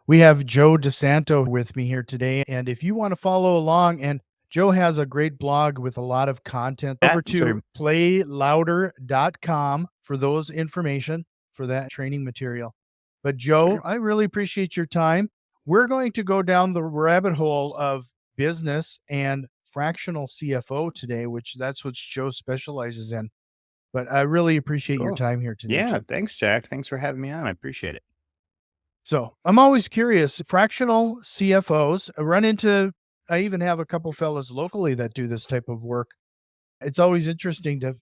We have Joe DeSanto with me here today. And if you want to follow along, and Joe has a great blog with a lot of content, over to So playlouder.com for those information for that training material. But Joe, sure. I really appreciate your time. We're going to go down the rabbit hole of business and fractional CFO today, which that's what Joe specializes in. But I really appreciate your Cool. time here today, Yeah, Joe. thanks, Jack. Thanks for having me on. I appreciate it. So I'm always curious. Fractional CFOs I run into. I even have a couple fellas locally that do this type of work. It's always interesting to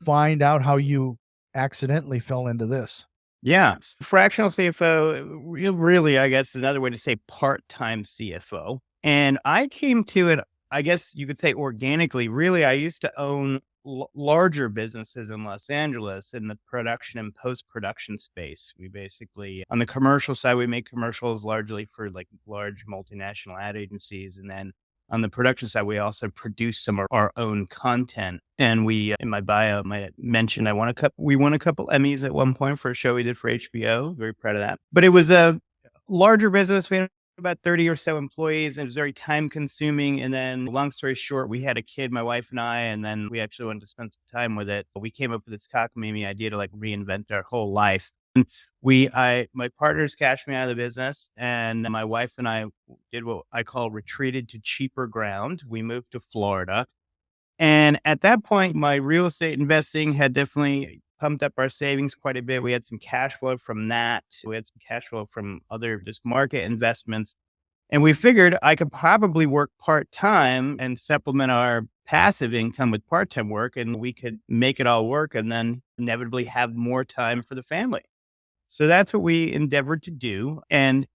find out how you accidentally fell into this. Yeah, fractional CFO, really, I guess, is another way to say part-time CFO. And I came to it, I guess you could say organically. Really, I used to own larger businesses in Los Angeles in the production and post-production space. We basically, on the commercial side, we make commercials largely for like large multinational ad agencies. And then on the production side, we also produce some of our own content. And we, in my bio, might mention we won a couple Emmys at one point for a show we did for HBO. Very proud of that. But it was a larger business. We had about 30 or so employees, and it was very time consuming. And then, long story short, we had a kid, my wife and I, and then we actually wanted to spend some time with it. We came up with this cockamamie idea to like reinvent our whole life. My partners cashed me out of the business, and my wife and I did what I call retreated to cheaper ground. We moved to Florida. And at that point, my real estate investing had definitely pumped up our savings quite a bit. We had some cash flow from that. We had some cash flow from other just market investments. And we figured I could probably work part time and supplement our passive income with part time work, and we could make it all work and then inevitably have more time for the family. So that's what we endeavored to do. And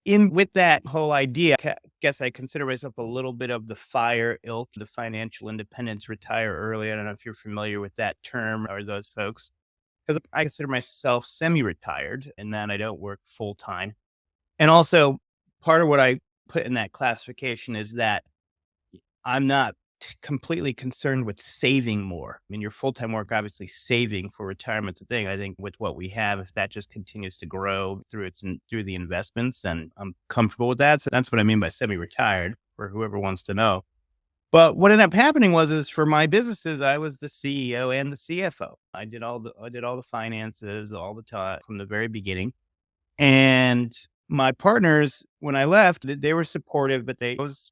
in with that whole idea, guess I consider myself a little bit of the fire ilk, the financial independence, retire early. I don't know if you're familiar with that term or those folks, because I consider myself semi-retired and then I don't work full time. And also, part of what I put in that classification is that I'm not completely concerned with saving more. I mean, your full-time work, obviously saving for retirement's a thing. I think with what we have, if that just continues to grow through the investments, then I'm comfortable with that. So that's what I mean by semi-retired for whoever wants to know. But what ended up happening is for my businesses, I was the CEO and the CFO. I did all the finances all the time from the very beginning. And my partners, when I left, they were supportive, but it was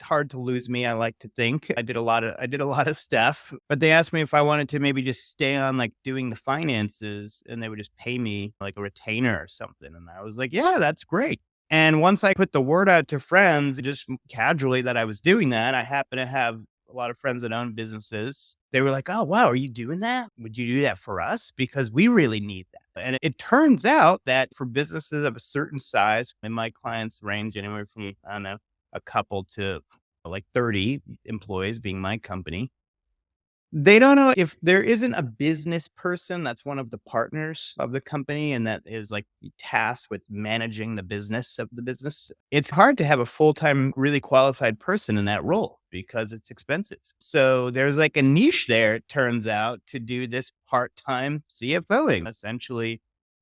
hard to lose me, I like to think. I did a lot of stuff, but they asked me if I wanted to maybe just stay on like doing the finances and they would just pay me like a retainer or something. And I was like, yeah, that's great. And once I put the word out to friends, just casually that I was doing that, I happen to have a lot of friends that own businesses. They were like, oh, wow, are you doing that? Would you do that for us? Because we really need that. And it turns out that for businesses of a certain size, and my clients range anywhere from, I don't know, a couple to like 30 employees being my company. They don't know if there isn't a business person that's one of the partners of the company and that is like tasked with managing the business of the business. It's hard to have a full-time, really qualified person in that role because it's expensive. So there's like a niche there, it turns out, to do this part-time CFOing. Essentially,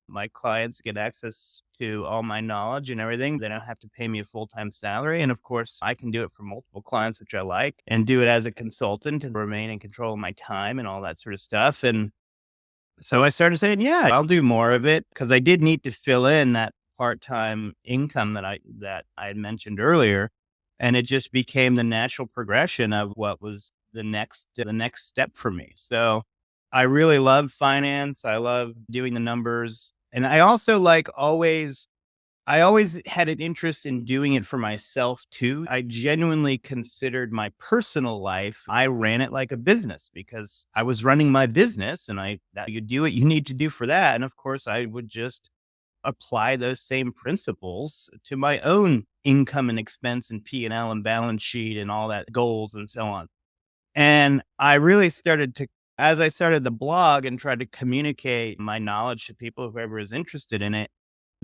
my clients get access to all my knowledge and everything. They don't have to pay me a full-time salary. And of course, I can do it for multiple clients, which I like, and do it as a consultant and remain in control of my time and all that sort of stuff. And so I started saying, yeah, I'll do more of it because I did need to fill in that part-time income that I had mentioned earlier. And it just became the natural progression of what was the next step for me. So I really love finance. I love doing the numbers. And I always had an interest in doing it for myself too. I genuinely considered my personal life, I ran it like a business because I was running my business and that you do what you need to do for that. And of course, I would just apply those same principles to my own income and expense and P&L and L and balance sheet and all that goals and so on. And I really as I started the blog and tried to communicate my knowledge to people, whoever is interested in it,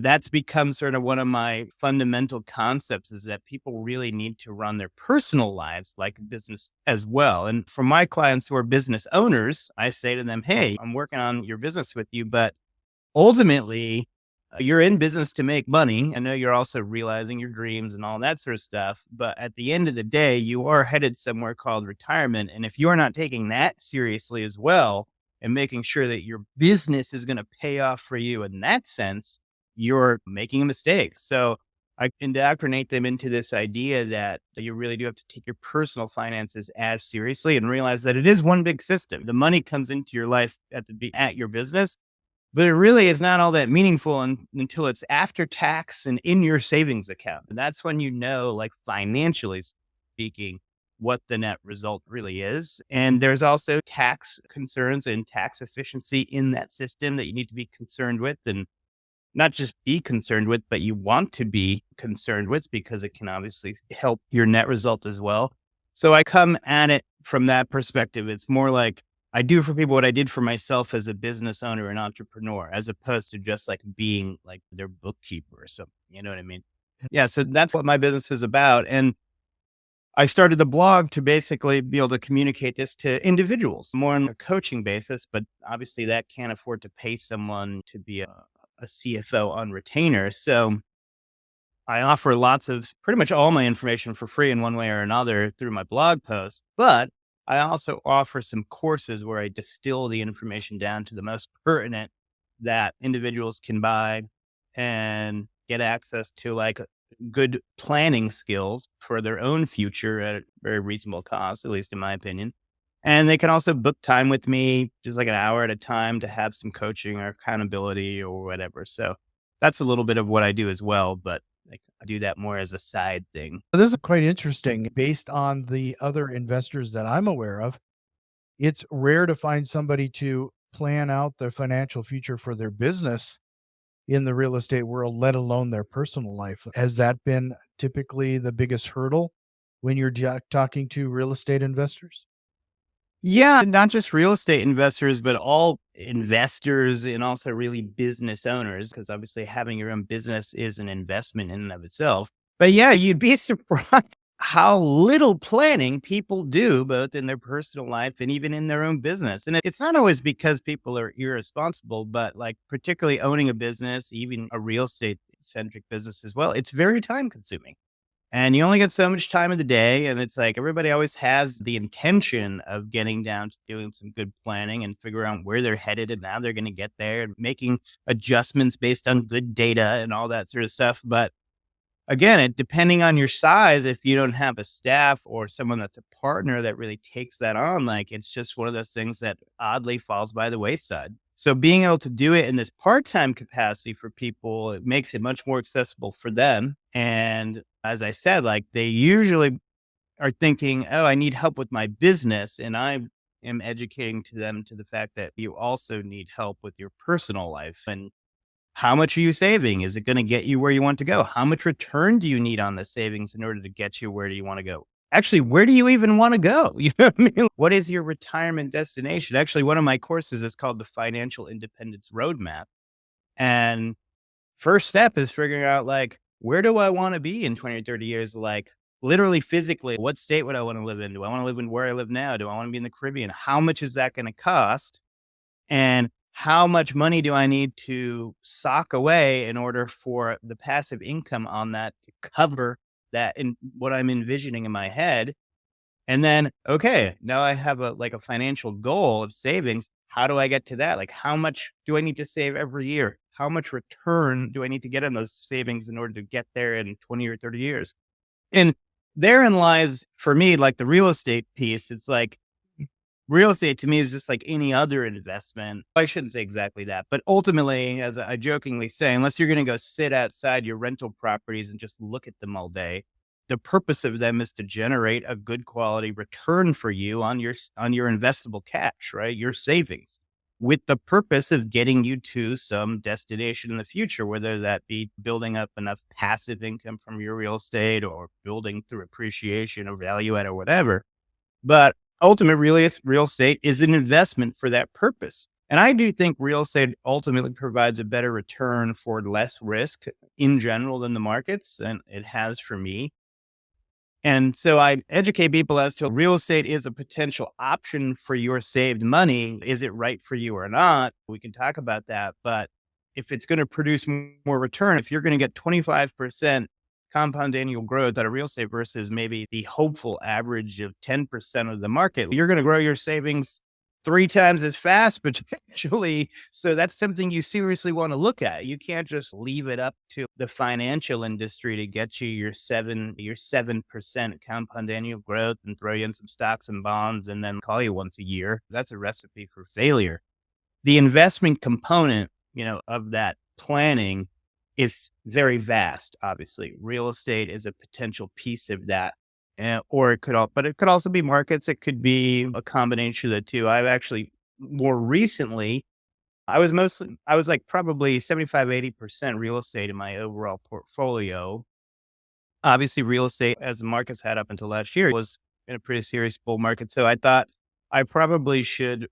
that's become sort of one of my fundamental concepts is that people really need to run their personal lives like a business as well. And for my clients who are business owners, I say to them, hey, I'm working on your business with you, but ultimately, You're in business to make money. I know you're also realizing your dreams and all that sort of stuff. But at the end of the day, you are headed somewhere called retirement. And if you're not taking that seriously as well and making sure that your business is going to pay off for you in that sense, you're making a mistake. So I indoctrinate them into this idea that you really do have to take your personal finances as seriously and realize that it is one big system. The money comes into your life at your business, but it really is not all that meaningful until it's after tax and in your savings account. And that's when you know, like financially speaking, what the net result really is. And there's also tax concerns and tax efficiency in that system that you need to be concerned with, and not just be concerned with, but you want to be concerned with because it can obviously help your net result as well. So I come at it from that perspective. It's more like I do for people what I did for myself as a business owner and entrepreneur, as opposed to just like being like their bookkeeper or something. You know what I mean? Yeah. So that's what my business is about. And I started the blog to basically be able to communicate this to individuals more on a coaching basis, but obviously that can't afford to pay someone to be a CFO on retainer. So I offer lots of pretty much all my information for free in one way or another through my blog posts, but I also offer some courses where I distill the information down to the most pertinent that individuals can buy and get access to, like good planning skills for their own future at a very reasonable cost, at least in my opinion. And they can also book time with me, just like an hour at a time, to have some coaching or accountability or whatever. So that's a little bit of what I do as well, but like I do that more as a side thing. This is quite interesting. Based on the other investors that I'm aware of, it's rare to find somebody to plan out their financial future for their business in the real estate world, let alone their personal life. Has that been typically the biggest hurdle when you're talking to real estate investors? Yeah, not just real estate investors, but all investors and also really business owners, because obviously having your own business is an investment in and of itself. But yeah, you'd be surprised how little planning people do, both in their personal life and even in their own business. And it's not always because people are irresponsible, but like particularly owning a business, even a real estate centric business as well, it's very time consuming. And you only get so much time of the day. And it's like everybody always has the intention of getting down to doing some good planning and figure out where they're headed and how they're going to get there and making adjustments based on good data and all that sort of stuff. But again, depending on your size, if you don't have a staff or someone that's a partner that really takes that on, like it's just one of those things that oddly falls by the wayside. So being able to do it in this part-time capacity for people, it makes it much more accessible for them. And as I said, like they usually are thinking, oh, I need help with my business. And I am educating to them to the fact that you also need help with your personal life. And how much are you saving? Is it going to get you where you want to go? How much return do you need on the savings in order to get you where do you want to go? Actually, where do you even want to go? You know what I mean? What is your retirement destination? Actually, one of my courses is called the Financial Independence Roadmap. And first step is figuring out like, where do I want to be in 20 or 30 years? Like literally physically, what state would I want to live in? Do I want to live in where I live now? Do I want to be in the Caribbean? How much is that going to cost? And how much money do I need to sock away in order for the passive income on that to cover that in what I'm envisioning in my head? And then, okay, now I have a financial goal of savings. How do I get to that? Like, how much do I need to save every year? How much return do I need to get on those savings in order to get there in 20 or 30 years? And therein lies for me, like the real estate piece. It's like, real estate to me is just like any other investment. I shouldn't say exactly that, but ultimately, as I jokingly say, unless you're going to go sit outside your rental properties and just look at them all day, the purpose of them is to generate a good quality return for you on your investable cash, right? Your savings, with the purpose of getting you to some destination in the future, whether that be building up enough passive income from your real estate or building through appreciation or value add or whatever. But ultimately, really, it's real estate is an investment for that purpose. And I do think real estate ultimately provides a better return for less risk in general than the markets, and it has for me. And so I educate people as to real estate is a potential option for your saved money. Is it right for you or not? We can talk about that. But if it's going to produce more return, if you're going to get 25% compound annual growth out of real estate versus maybe the hopeful average of 10% of the market, you're going to grow your savings 3 times as fast potentially. So that's something you seriously want to look at. You can't just leave it up to the financial industry to get you your 7% compound annual growth and throw you in some stocks and bonds and then call you once a year. That's a recipe for failure. The investment component, of that planning is very vast. Obviously, real estate is a potential piece of that. Or it could but it could also be markets. It could be a combination of the two. I've actually more recently, I was like probably 75-80% real estate in my overall portfolio. Obviously, real estate, as the markets had up until last year, was in a pretty serious bull market. So I thought I probably should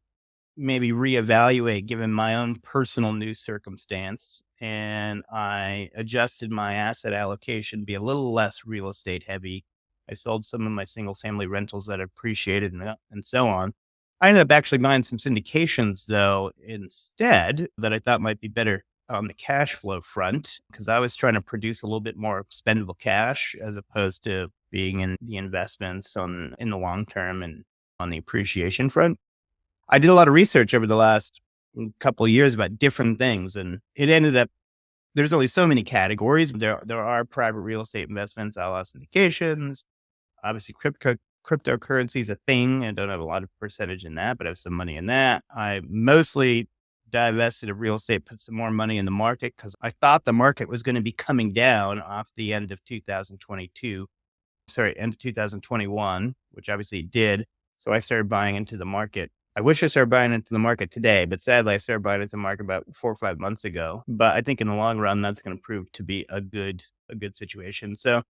maybe reevaluate given my own personal new circumstance. And I adjusted my asset allocation to be a little less real estate heavy. I sold some of my single family rentals that appreciated and so on. I ended up actually buying some syndications though instead that I thought might be better on the cash flow front because I was trying to produce a little bit more spendable cash as opposed to being in the investments in the long term and on the appreciation front. I did a lot of research over the last couple of years about different things, and it ended up there's only so many categories. There are private real estate investments, a la syndications. Obviously, cryptocurrency is a thing. I don't have a lot of percentage in that, but I have some money in that. I mostly divested of real estate, put some more money in the market because I thought the market was going to be coming down off the end of 2022. Sorry, end of 2021, which obviously it did. So I started buying into the market. I wish I started buying into the market today, but sadly, I started buying into the market about 4 or 5 months ago. But I think in the long run, that's going to prove to be a good situation. So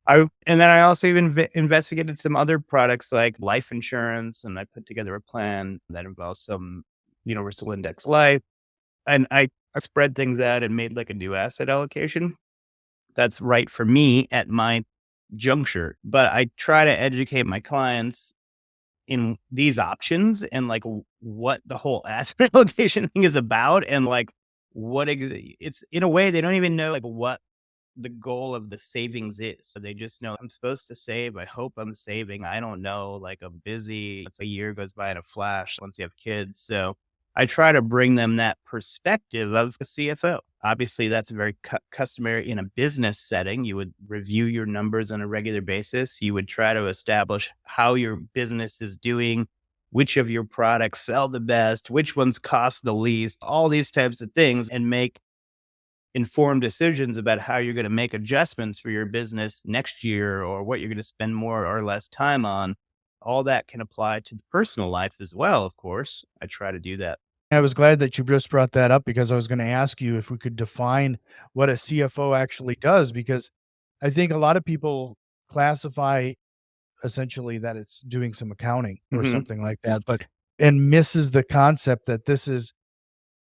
and then I also even investigated some other products like life insurance, and I put together a plan that involves some universal index life, and I spread things out and made like a new asset allocation that's right for me at my juncture. But I try to educate my clients in these options and like what the whole asset allocation thing is about and like it's in a way they don't even know like what the goal of the savings is. So they just know I'm supposed to save. I hope I'm saving. I don't know. Like it's a year goes by in a flash once you have kids. So I try to bring them that perspective of a CFO. Obviously, that's very customary in a business setting. You would review your numbers on a regular basis. You would try to establish how your business is doing, which of your products sell the best, which ones cost the least, all these types of things, and make informed decisions about how you're going to make adjustments for your business next year or what you're going to spend more or less time on. All that can apply to the personal life as well, of course. I try to do that. I was glad that you just brought that up because I was going to ask you if we could define what a CFO actually does, because I think a lot of people classify essentially that it's doing some accounting or Mhm. something like that, but and misses the concept that this is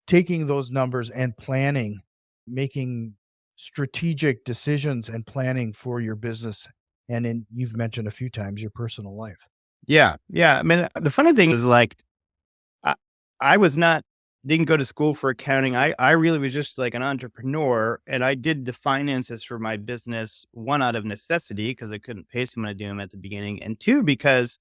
taking those numbers and planning, making strategic decisions and planning for your business. And you've mentioned a few times your personal life. Yeah. Yeah. I mean, the funny thing is like, I, I was not, didn't go to school for accounting. I really was just like an entrepreneur and I did the finances for my business, one out of necessity because I couldn't pay someone to do them at the beginning. And two, because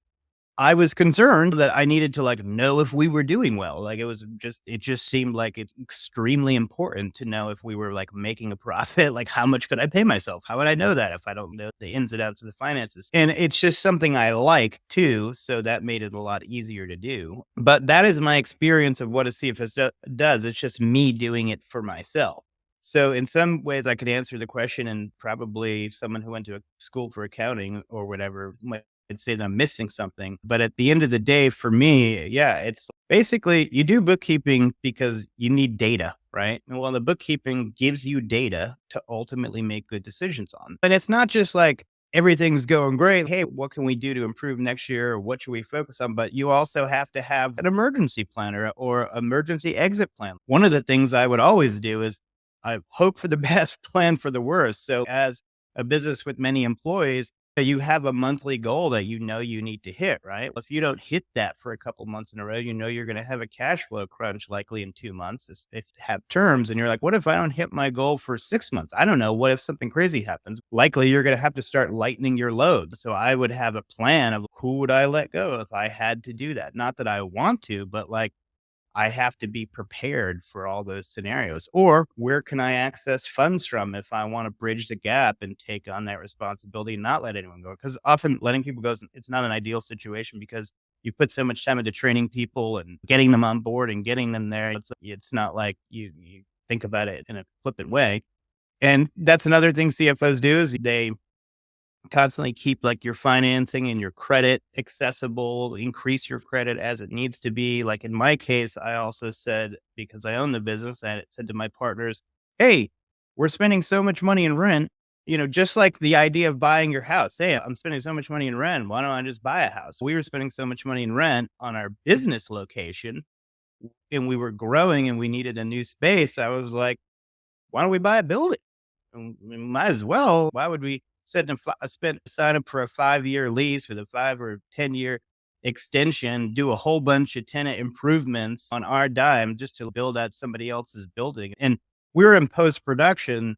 I was concerned that I needed to like know if we were doing well. Like it just seemed like it's extremely important to know if we were like making a profit. Like how much could I pay myself? How would I know that if I don't know the ins and outs of the finances? And it's just something I like too. So that made it a lot easier to do. But that is my experience of what a CFS does. It's just me doing it for myself. So in some ways I could answer the question and probably someone who went to a school for accounting or whatever might say that I'm missing something. But at the end of the day, for me, yeah, it's basically you do bookkeeping because you need data, right? And well, the bookkeeping gives you data to ultimately make good decisions on. But it's not just like everything's going great. Hey, what can we do to improve next year? Or what should we focus on? But you also have to have an emergency plan or emergency exit plan. One of the things I would always do is I hope for the best, plan for the worst. So as a business with many employees, You have a monthly goal that you know you need to hit, right? If you don't hit that for a couple months in a row, you know you're going to have a cash flow crunch likely in 2 months if you have terms. And you're like, what if I don't hit my goal for 6 months? I don't know. What if something crazy happens? Likely you're going to have to start lightening your load. So I would have a plan of who would I let go if I had to do that? Not that I want to, but like, I have to be prepared for all those scenarios. Or where can I access funds from if I want to bridge the gap and take on that responsibility and not let anyone go? Because often letting people go, it's not an ideal situation because you put so much time into training people and getting them on board and getting them there. It's not like you think about it in a flippant way. And that's another thing CFOs do is they constantly keep like your financing and your credit accessible, increase your credit as it needs to be. Like in my case, I also said, because I own the business, I said to my partners, hey, we're spending so much money in rent, just like the idea of buying your house. Hey, I'm spending so much money in rent. Why don't I just buy a house? We were spending so much money in rent on our business location and we were growing and we needed a new space. I was like, why don't we buy a building? We might as well. Why would we sign up for a 5-year lease with a 5 or 10 year extension, do a whole bunch of tenant improvements on our dime just to build out somebody else's building? And we're in post production.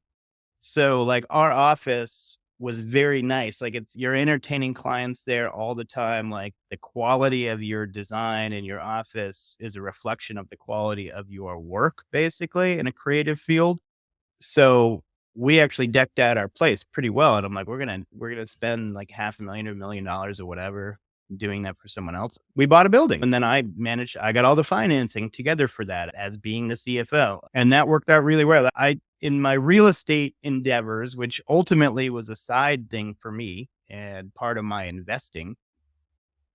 So like our office was very nice. Like you're entertaining clients there all the time. Like the quality of your design and your office is a reflection of the quality of your work, basically in a creative field. So we actually decked out our place pretty well. And I'm like, we're gonna spend like $500,000 or $1 million or whatever doing that for someone else. We bought a building and then I got all the financing together for that as being the CFO. And that worked out really well. In my real estate endeavors, which ultimately was a side thing for me and part of my investing,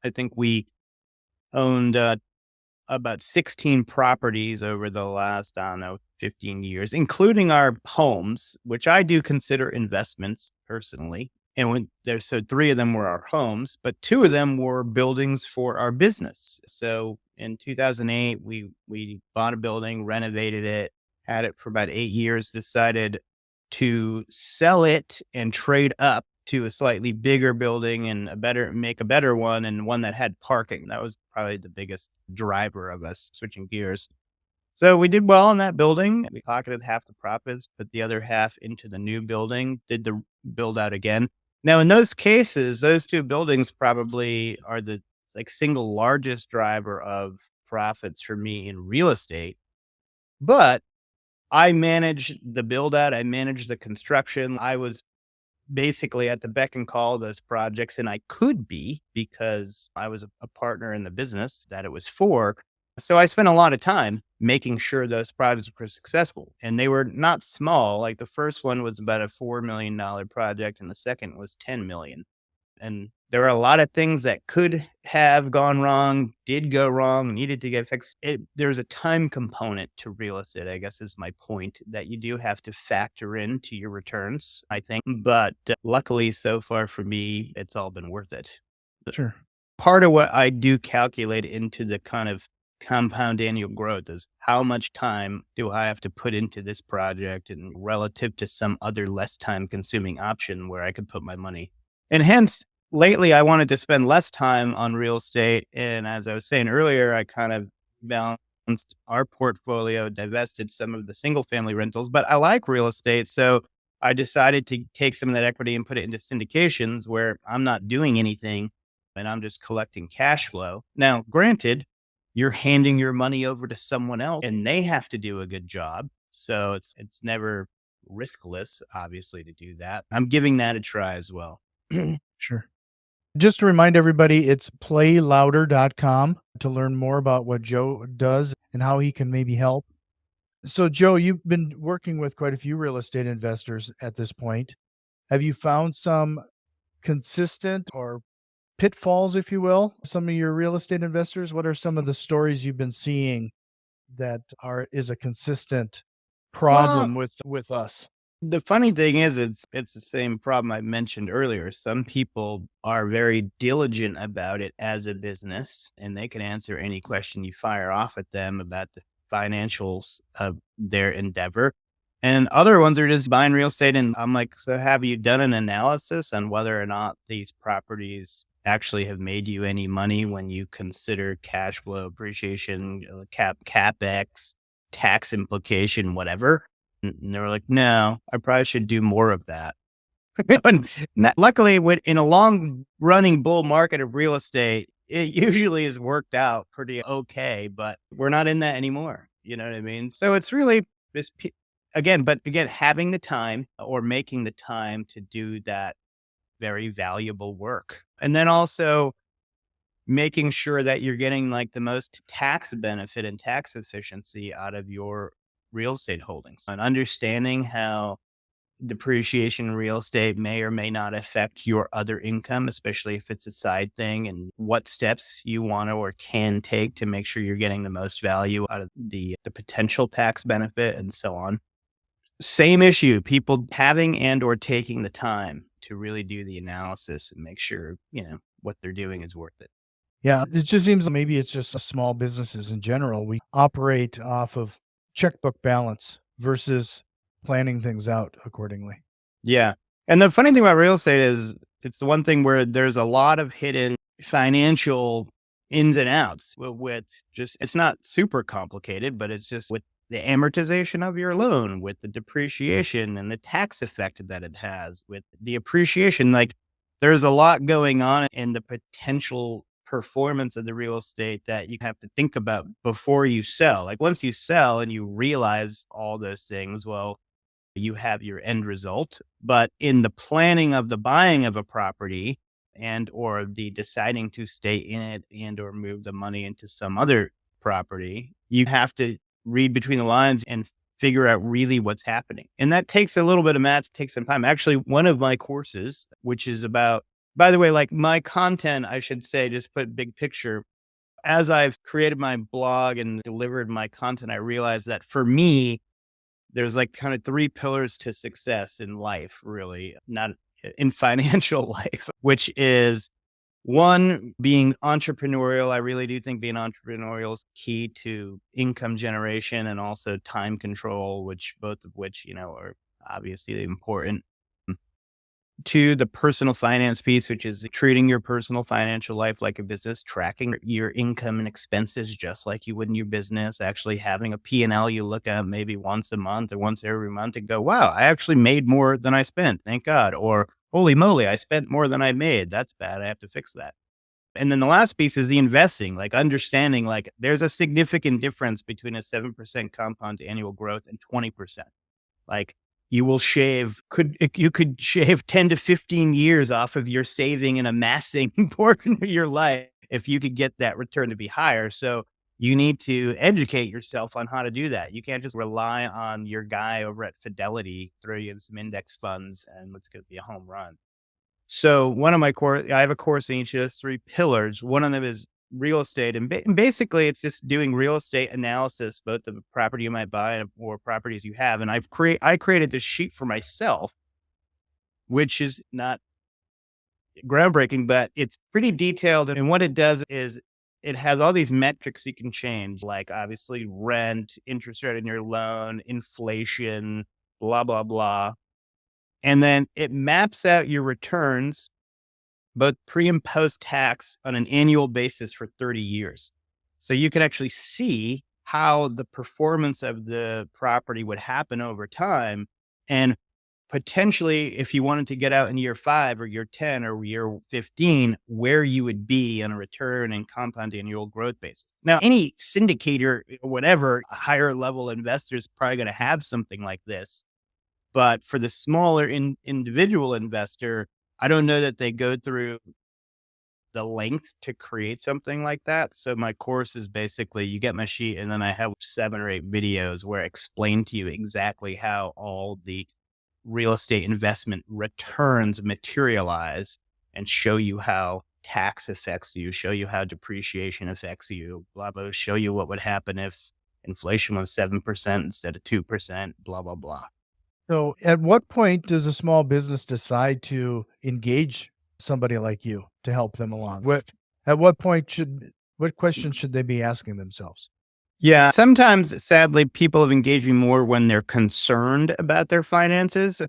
I think we owned about 16 properties over the last, I don't know, 15 years, including our homes, which I do consider investments personally. And so 3 of them were our homes, but 2 of them were buildings for our business. So in 2008, we bought a building, renovated it, had it for about 8 years, decided to sell it and trade up to a slightly bigger building and make a better one and one that had parking. That was probably the biggest driver of us switching gears. So we did well in that building. We pocketed half the profits, put the other half into the new building, did the build out again. Now, in those cases, those 2 buildings probably are the like single largest driver of profits for me in real estate. But I managed the build out. I managed the construction. I was basically at the beck and call of those projects. And I could be because I was a partner in the business that it was for. So I spent a lot of time making sure those projects were successful. And they were not small. Like the first one was about a $4 million project and the second was 10 million. And there are a lot of things that could have gone wrong, did go wrong, needed to get fixed. There's a time component to real estate, I guess is my point, that you do have to factor into your returns, I think. But luckily, so far for me, it's all been worth it. Sure. Part of what I do calculate into the kind of compound annual growth is how much time do I have to put into this project and relative to some other less time consuming option where I could put my money. And hence, lately, I wanted to spend less time on real estate. And as I was saying earlier, I kind of balanced our portfolio, divested some of the single family rentals, but I like real estate. So I decided to take some of that equity and put it into syndications where I'm not doing anything and I'm just collecting cash flow. Now, granted, you're handing your money over to someone else and they have to do a good job. So it's never riskless, obviously, to do that. I'm giving that a try as well. Sure. Just to remind everybody, it's playlouder.com to learn more about what Joe does and how he can maybe help. So, Joe, you've been working with quite a few real estate investors at this point. Have you found some consistent or pitfalls, if you will, some of your real estate investors? What are some of the stories you've been seeing that is a consistent problem Well, with us? the funny thing is, it's the same problem I mentioned earlier. Some people are very diligent about it as a business, and they can answer any question you fire off at them about the financials of their endeavor. And other ones are just buying real estate. And I'm like, so have you done an analysis on whether or not these properties actually have made you any money when you consider cash flow, appreciation, capex, tax implication, whatever? And they were like, no, I probably should do more of that. And luckily, in a long running bull market of real estate, it usually is worked out pretty okay, but we're not in that anymore. You know what I mean? So it's really this but again, having the time or making the time to do that very valuable work. And then also making sure that you're getting like the most tax benefit and tax efficiency out of your real estate holdings and understanding how depreciation in real estate may or may not affect your other income, especially if it's a side thing, and what steps you want to or can take to make sure you're getting the most value out of the potential tax benefit and so on. Same issue, people having and or taking the time to really do the analysis and make sure, what they're doing is worth it. Yeah, it just seems like maybe it's just small businesses in general. We operate off of checkbook balance versus planning things out accordingly. Yeah. And the funny thing about real estate is it's the one thing where there's a lot of hidden financial ins and outs with just, it's not super complicated, but it's just with the amortization of your loan, with the depreciation and the tax effect that it has, with the appreciation. Like there's a lot going on in the potential performance of the real estate that you have to think about before you sell. Like once you sell and you realize all those things, well, you have your end result. But in the planning of the buying of a property and or the deciding to stay in it and or move the money into some other property, you have to read between the lines and figure out really what's happening. And that takes a little bit of math, takes some time. Actually, one of my courses, which is about, by the way, like my content, I should say, just put big picture. As I've created my blog and delivered my content, I realized that for me, there's like kind of three pillars to success in life, really, not in financial life, which is one, being entrepreneurial. I really do think being entrepreneurial is key to income generation and also time control, which both of which, are obviously important. To the personal finance piece, which is treating your personal financial life like a business, tracking your income and expenses just like you would in your business, actually having a P&L you look at maybe once a month or once every month and go, wow, I actually made more than I spent. Thank God. Or holy moly, I spent more than I made. That's bad. I have to fix that. And then the last piece is the investing, like understanding like there's a significant difference between a 7% compound annual growth and 20%. Like you could shave 10 to 15 years off of your saving and amassing portion of your life if you could get that return to be higher. So you need to educate yourself on how to do that. You can't just rely on your guy over at Fidelity, throw you in some index funds and it's going to be a home run. So one of my I have a course in each of those three pillars. One of them is real estate. And basically it's just doing real estate analysis, both of the property you might buy or properties you have. And I created this sheet for myself, which is not groundbreaking, but it's pretty detailed. And what it does is it has all these metrics you can change, like obviously rent, interest rate in your loan, inflation, blah, blah, blah. And then it maps out your returns, both pre and post tax, on an annual basis for 30 years. So you can actually see how the performance of the property would happen over time. And potentially, if you wanted to get out in year 5 or year 10 or year 15, where you would be on a return and compound annual growth basis. Now, any syndicator, whatever, higher level investor is probably going to have something like this. But for the smaller individual investor, I don't know that they go through the length to create something like that. So my course is basically you get my sheet and then I have 7 or 8 videos where I explain to you exactly how all the real estate investment returns materialize and show you how tax affects you, show you how depreciation affects you, blah, blah, show you what would happen if inflation was 7% instead of 2%, blah, blah, blah. So, at what point does a small business decide to engage somebody like you to help them along? What questions should they be asking themselves? Yeah. Sometimes, sadly, people have engaged me more when they're concerned about their finances,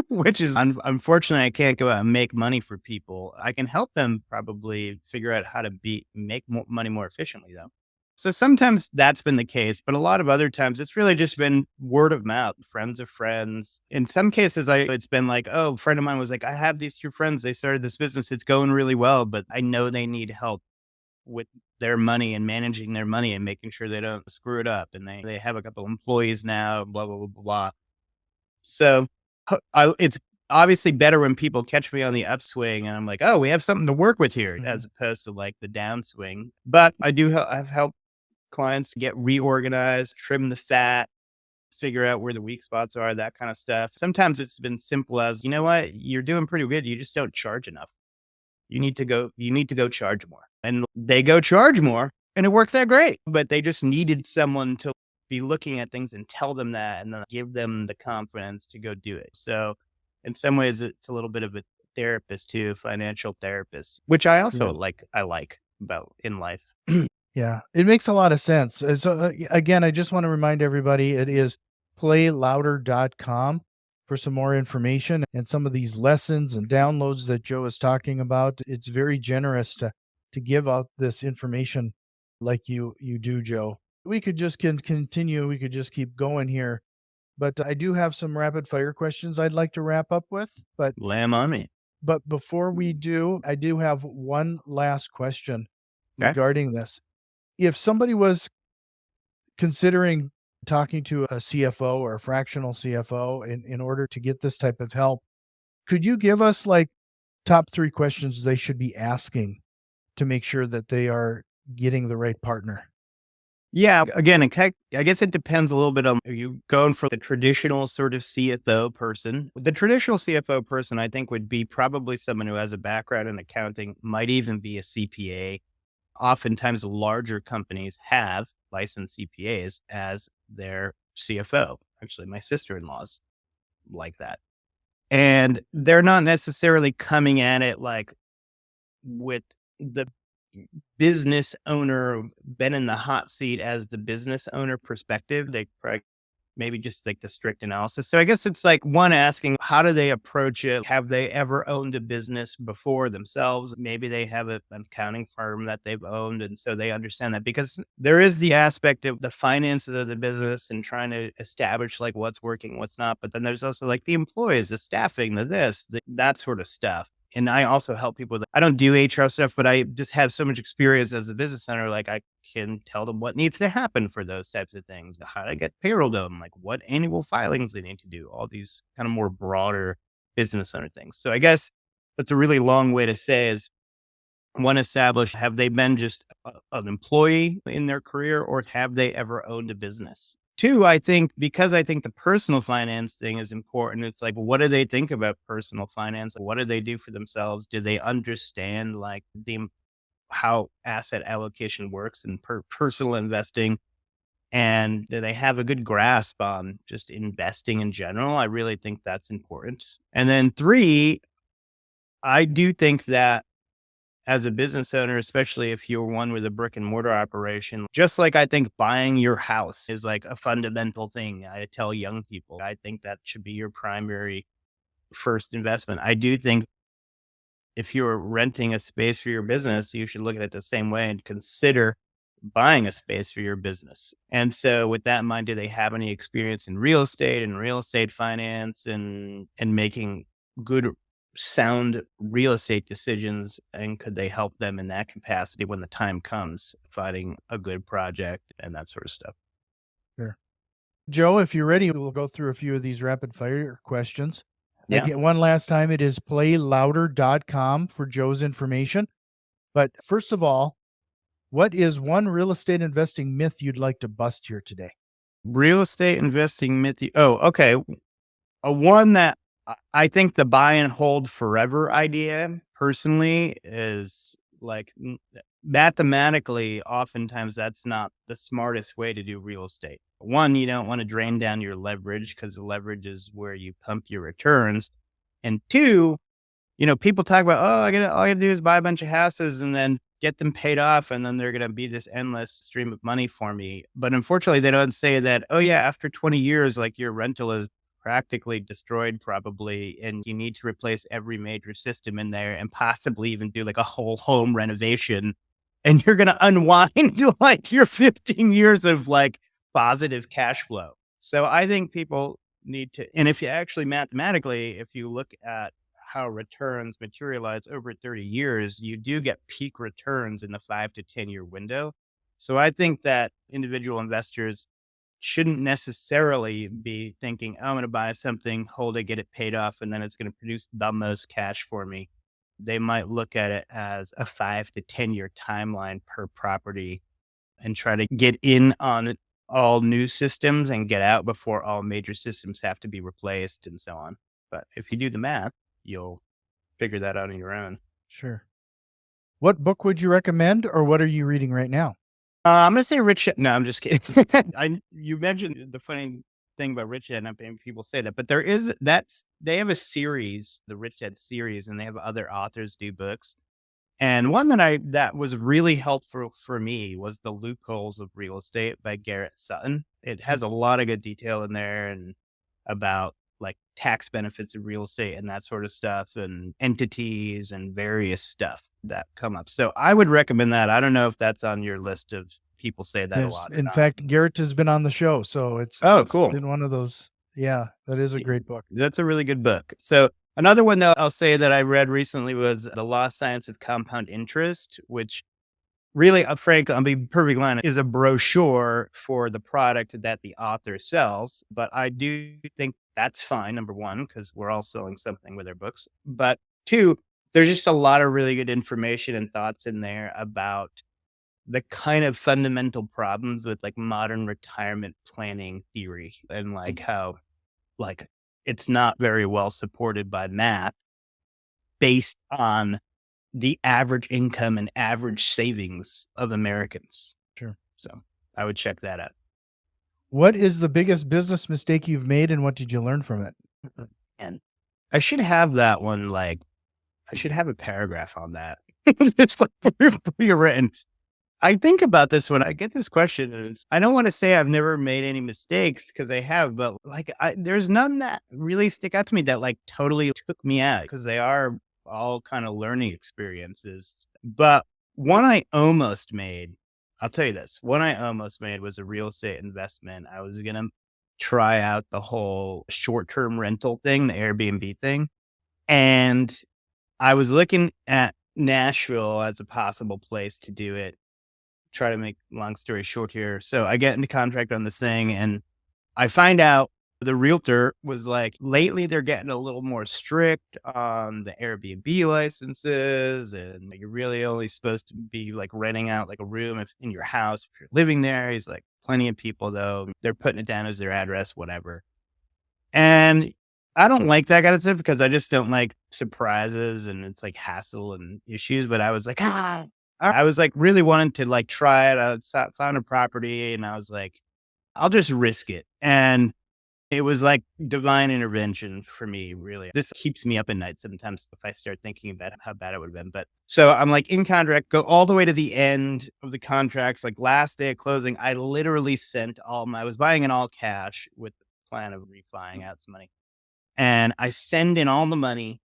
which is unfortunately, I can't go out and make money for people. I can help them probably figure out how to make more money more efficiently, though. So sometimes that's been the case, but a lot of other times it's really just been word of mouth, friends of friends. In some cases, it's been like, oh, a friend of mine was like, I have these two friends. They started this business. It's going really well, but I know they need help with their money and managing their money and making sure they don't screw it up. And they have a couple employees now, blah, blah, blah, blah, blah. So it's obviously better when people catch me on the upswing and I'm like, oh, we have something to work with here, Mhm. as opposed to like the downswing. But I do have helped clients get reorganized, trim the fat, figure out where the weak spots are, that kind of stuff. Sometimes it's been simple as, you know what, you're doing pretty good. You just don't charge enough. You need to go charge more. And they go charge more and it works out great. But they just needed someone to be looking at things and tell them that and then give them the confidence to go do it. So in some ways it's a little bit of a therapist too, financial therapist, which I also Yeah. like about in life. Yeah, it makes a lot of sense. Again, I just want to remind everybody it is playlouder.com for some more information and some of these lessons and downloads that Joe is talking about. It's very generous to give out this information like you do, Joe. We could just continue. We could just keep going here, but I do have some rapid fire questions I'd like to wrap up with. Lamb on me. But before we do, I do have one last question Okay. regarding this. If somebody was considering talking to a CFO or a fractional CFO in order to get this type of help, could you give us like top 3 questions they should be asking to make sure that they are getting the right partner? Yeah, again, I guess it depends a little bit on, are you going for the traditional sort of CFO person? The traditional CFO person, I think, would be probably someone who has a background in accounting, might even be a CPA. Oftentimes, larger companies have licensed CPAs as their CFO. Actually, my sister-in-law's like that. And they're not necessarily coming at it like with the business owner, been in the hot seat as the business owner perspective. They probably maybe just like the strict analysis. So I guess it's like, one, asking how do they approach it? Have they ever owned a business before themselves? Maybe they have an accounting firm that they've owned. And so they understand that, because there is the aspect of the finances of the business and trying to establish like what's working, what's not. But then there's also like the employees, the staffing, that sort of stuff. And I also help people I don't do HR stuff, but I just have so much experience as a business owner. Like, I can tell them what needs to happen for those types of things, how to get payroll done, like what annual filings they need to do, all these kind of more broader business owner things. So I guess that's a really long way to say is, one, establish, have they been just an employee in their career, or have they ever owned a business? Two, I think, because I think the personal finance thing is important. It's like, what do they think about personal finance? What do they do for themselves? Do they understand like how asset allocation works and personal investing? And do they have a good grasp on just investing in general? I really think that's important. And then three, I do think that as a business owner, especially if you're one with a brick and mortar operation, just like I think buying your house is like a fundamental thing. I tell young people, I think that should be your primary first investment. I do think if you're renting a space for your business, you should look at it the same way and consider buying a space for your business. And so with that in mind, do they have any experience in real estate and real estate finance and making good sound real estate decisions? And could they help them in that capacity when the time comes, finding a good project and that sort of stuff? Sure. Joe, if you're ready, we'll go through a few of these rapid fire questions. Yeah. Again, one last time, it is playlouder.com for Joe's information. But first of all, what is one real estate investing myth you'd like to bust here today? Real estate investing myth. Oh, okay. A one that I think the buy and hold forever idea personally is like, mathematically, oftentimes that's not the smartest way to do real estate. One, you don't want to drain down your leverage, because the leverage is where you pump your returns. And two, people talk about, oh, all I gotta do is buy a bunch of houses and then get them paid off, and then they're going to be this endless stream of money for me. But unfortunately, they don't say that, oh, yeah, after 20 years, like your rental is practically destroyed, probably, and you need to replace every major system in there and possibly even do like a whole home renovation. And you're going to unwind like your 15 years of like positive cash flow. So I think people need to, and if you actually mathematically, if you look at how returns materialize over 30 years, you do get peak returns in the 5 to 10 year window. So I think that individual investors shouldn't necessarily be thinking, oh, I'm going to buy something, hold it, get it paid off, and then it's going to produce the most cash for me. They might look at it as a 5 to 10 year timeline per property and try to get in on all new systems and get out before all major systems have to be replaced and so on. But if you do the math, you'll figure that out on your own. Sure. What book would you recommend, or what are you reading right now? I'm gonna say Rich Dad. No, I'm just kidding. You mentioned the funny thing about Rich Dad, not many people say that, but they have a series, the Rich Dad series, and they have other authors do books. And one that was really helpful for me was The Loopholes of Real Estate by Garrett Sutton. It has a lot of good detail in there and about like tax benefits of real estate and that sort of stuff and entities and various stuff that come up. So I would recommend that. I don't know if that's on your list of people say that a There's, lot or in not. fact, Garrett has been on the show, so Oh, it's cool. been one of those. Yeah, that is a great book. That's a really good book. So another one that I'll say that I read recently was The Lost Science of Compound Interest, which really, Frank, I'll be perfectly honest, is a brochure for the product that the author sells. But I do think that's fine, number one, because we're all selling something with our books. But two, there's just a lot of really good information and thoughts in there about the kind of fundamental problems with like modern retirement planning theory and like how like it's not very well supported by math based on the average income and average savings of Americans. Sure. So I would check that out. What is the biggest business mistake you've made, and what did you learn from it? And I should have that one, like, I should have a paragraph on that. It's like pre-written. I think about this when I get this question, and I don't want to say I've never made any mistakes because I have, but like, there's none that really stick out to me that like totally took me out because they are all kind of learning experiences. But one I almost made, I'll tell you this, one I almost made was a real estate investment. I was going to try out the whole short term rental thing, the Airbnb thing. And I was looking at Nashville as a possible place to do it. Try to make long story short here. So I get into contract on this thing and I find out the realtor was like, lately they're getting a little more strict on the Airbnb licenses. And you're really only supposed to be like renting out like a room if in your house, if you're living there. He's like, plenty of people though, they're putting it down as their address, whatever. And I don't like that kind of stuff because I just don't like surprises and it's like hassle and issues. But I was like, I was like really wanting to like try it. I found a property and I was like, I'll just risk it. And it was like divine intervention for me, really. This keeps me up at night sometimes if I start thinking about how bad it would have been. But so I'm like in contract, go all the way to the end of the contracts, like last day of closing. I literally sent I was buying in all cash with the plan of refining out some money. And I send in all the money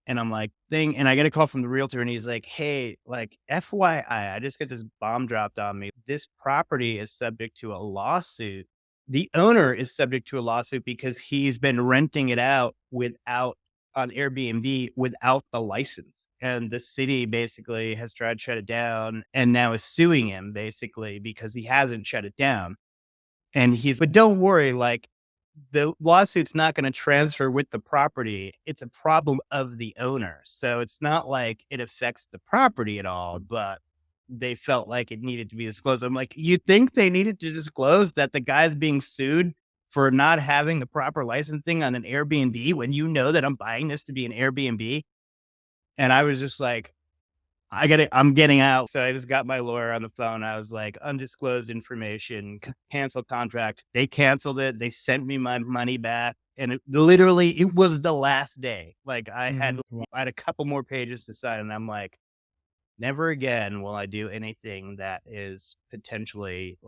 and I'm like, and I get a call from the realtor and he's like, hey, like FYI, I just got this bomb dropped on me. This property is subject to a lawsuit. The owner is subject to a lawsuit because he's been renting it out on Airbnb without the license. And the city basically has tried to shut it down and now is suing him basically because he hasn't shut it down. And but don't worry, like, the lawsuit's not going to transfer with the property. It's a problem of the owner. So it's not like it affects the property at all, but they felt like it needed to be disclosed. I'm like, you think they needed to disclose that the guy's being sued for not having the proper licensing on an Airbnb when you know that I'm buying this to be an Airbnb? And I was just like, I'm getting out. So I just got my lawyer on the phone. I was like, undisclosed information, cancel contract. They canceled it. They sent me my money back. And it was the last day. Like I had a couple more pages to sign and I'm like, never again will I do anything that is potentially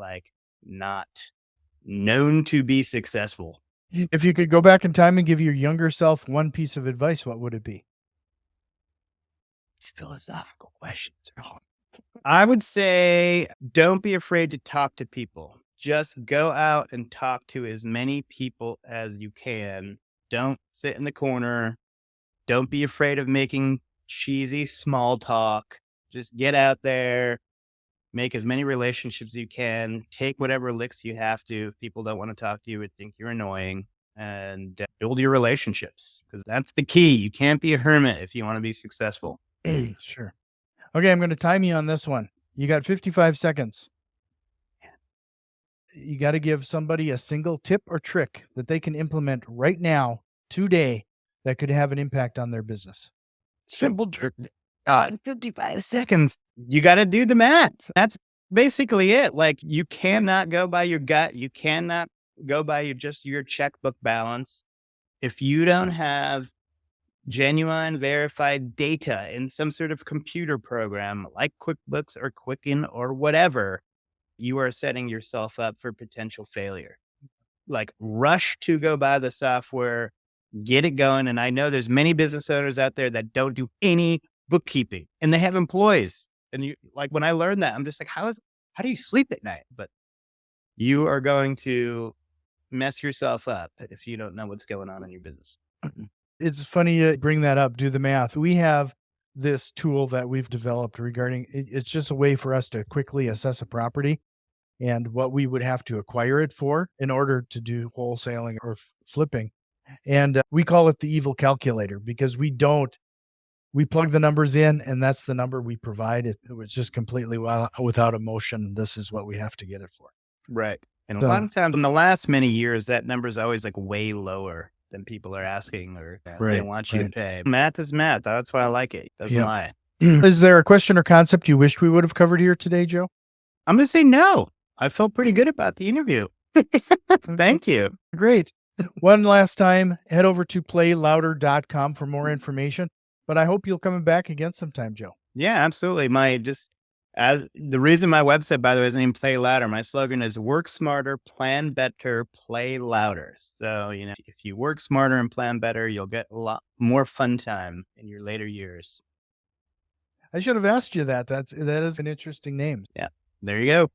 not known to be successful. If you could go back in time and give your younger self one piece of advice, what would it be? These philosophical questions are hard. I would say don't be afraid to talk to people. Just go out and talk to as many people as you can. Don't sit in the corner. Don't be afraid of making cheesy small talk. Just get out there, make as many relationships as you can, take whatever licks you have to. If people don't want to talk to you and think you're annoying, and build your relationships, because that's the key. You can't be a hermit if you want to be successful. Sure. Okay, I'm going to time you on this one. You got 55 seconds. You got to give somebody a single tip or trick that they can implement right now, today, that could have an impact on their business. Simple trick. In 55 seconds, you got to do the math. That's basically it. Like, you cannot go by your gut. You cannot go by your checkbook balance. If you don't have genuine verified data in some sort of computer program like QuickBooks or Quicken or whatever, you are setting yourself up for potential failure. Like, rush to go buy the software, get it going. And I know there's many business owners out there that don't do any bookkeeping and they have employees. And you, like, when I learned that, I'm just like, how do you sleep at night? But you are going to mess yourself up if you don't know what's going on in your business. It's funny you bring that up, do the math. We have this tool that we've developed regarding it's just a way for us to quickly assess a property and what we would have to acquire it for in order to do wholesaling or flipping. And we call it the evil calculator because we plug the numbers in and that's the number we provide. It was just completely without emotion. This is what we have to get it for. Right. And a lot of times in the last many years, that number is always like way lower than people are asking or they want you to pay. Math is math. That's why I like it. Doesn't lie. Is there a question or concept you wished we would have covered here today, Joe? I'm going to say no. I felt pretty good about the interview. Thank you. Great. One last time, head over to playlouder.com for more information. But I hope you'll come back again sometime, Joe. Yeah, absolutely. As the reason my website, by the way, is named Play Louder, my slogan is work smarter, plan better, play louder. So, if you work smarter and plan better, you'll get a lot more fun time in your later years. I should have asked you that. That is an interesting name. Yeah, there you go.